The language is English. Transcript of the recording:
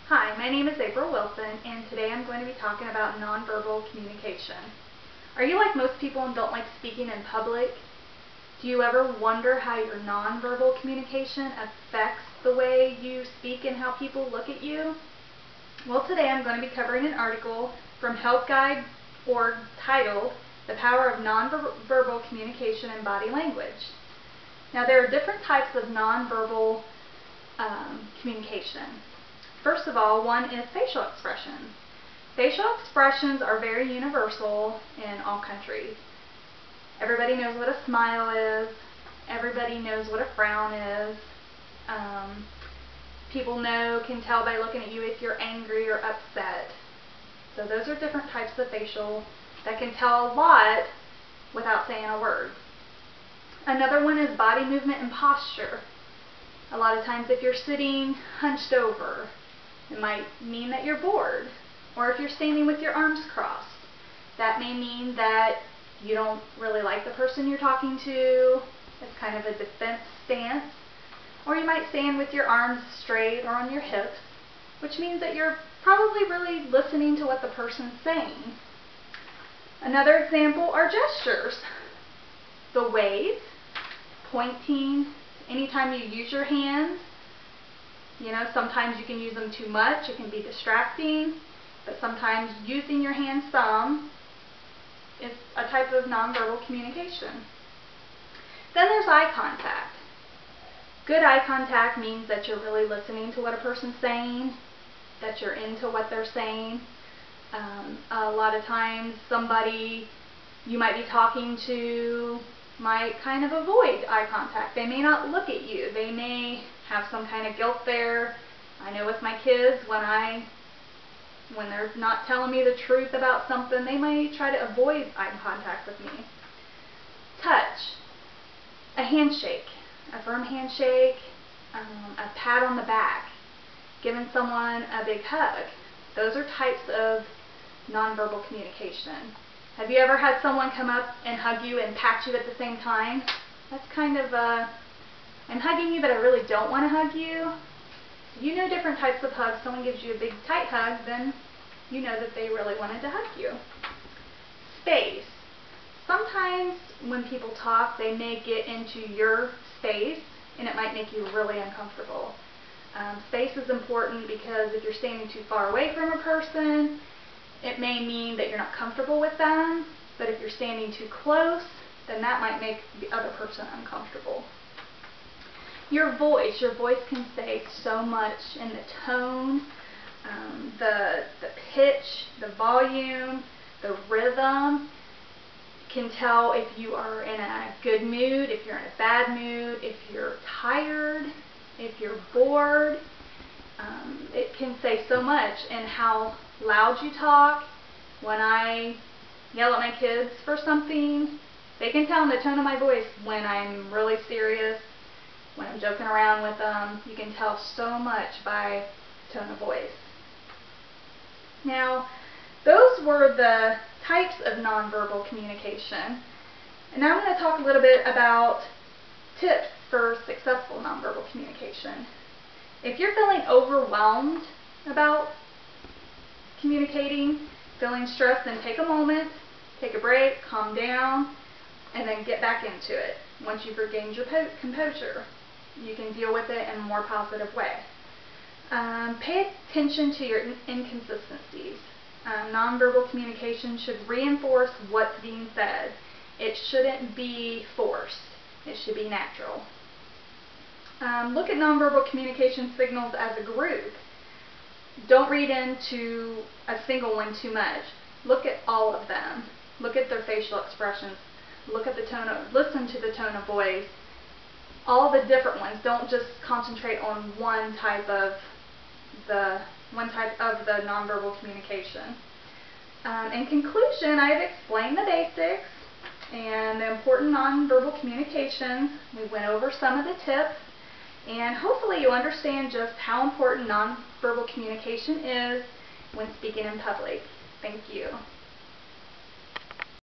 Hi, my name is April Wilson, and today I'm going to be talking about nonverbal communication. Are you like most people and don't like speaking in public? Do you ever wonder how your nonverbal communication affects the way you speak and how people look at you? Well, today I'm going to be covering an article from HealthGuide.org titled "The Power of Nonverbal Communication and Body Language." Now, there are different types of nonverbal communication. First of all, one is facial expressions. Facial expressions are very universal in all countries. Everybody knows what a smile is. Everybody knows what a frown is. People can tell by looking at you if you're angry or upset. So those are different types of facial that can tell a lot without saying a word. Another one is body movement and posture. A lot of times if you're sitting hunched over, it might mean that you're bored. Or if you're standing with your arms crossed, that may mean that you don't really like the person you're talking to. It's kind of a defense stance. Or you might stand with your arms straight or on your hips, which means that you're probably really listening to what the person's saying. Another example are gestures. The wave, pointing, anytime you use your hands. Sometimes you can use them too much, it can be distracting, but sometimes using your hands some is a type of nonverbal communication. Then there's eye contact. Good eye contact means that you're really listening to what a person's saying, that you're into what they're saying. A lot of times somebody you might be talking to might kind of avoid eye contact. They may not look at you. They may have some kind of guilt there. I know with my kids, when they're not telling me the truth about something, they might try to avoid eye contact with me. Touch. A handshake. A firm handshake. A pat on the back. Giving someone a big hug. Those are types of nonverbal communication. Have you ever had someone come up and hug you and pat you at the same time? That's kind of I'm hugging you, but I really don't want to hug you. You know different types of hugs. Someone gives you a big tight hug, then you know that they really wanted to hug you. Space. Sometimes when people talk, they may get into your space, and it might make you really uncomfortable. Space is important because if you're standing too far away from a person, it may mean that you're not comfortable with them, but if you're standing too close, then that might make the other person uncomfortable. Your voice can say so much in the tone, the pitch, the volume, the rhythm. Can tell if you are in a good mood, if you're in a bad mood, if you're tired, if you're bored. It can say so much in how loud you talk. When I yell at my kids for something, they can tell in the tone of my voice when I'm really serious, when I'm joking around with them. You can tell so much by tone of voice. Now, those were the types of nonverbal communication. And now I'm going to talk a little bit about tips for successful nonverbal communication. If you're feeling overwhelmed about communicating, feeling stressed, then take a moment, take a break, calm down, and then get back into it. Once you've regained your composure, you can deal with it in a more positive way. Pay attention to your inconsistencies. Nonverbal communication should reinforce what's being said. It shouldn't be forced. It should be natural. Look at nonverbal communication signals as a group. Don't read into a single one too much. Look at all of them. Look at their facial expressions. Listen to the tone of voice. All the different ones. Don't just concentrate on one type of the nonverbal communication. In conclusion, I have explained the basics and the important nonverbal communication. We went over some of the tips, and hopefully you understand just how important nonverbal communication is when speaking in public. Thank you.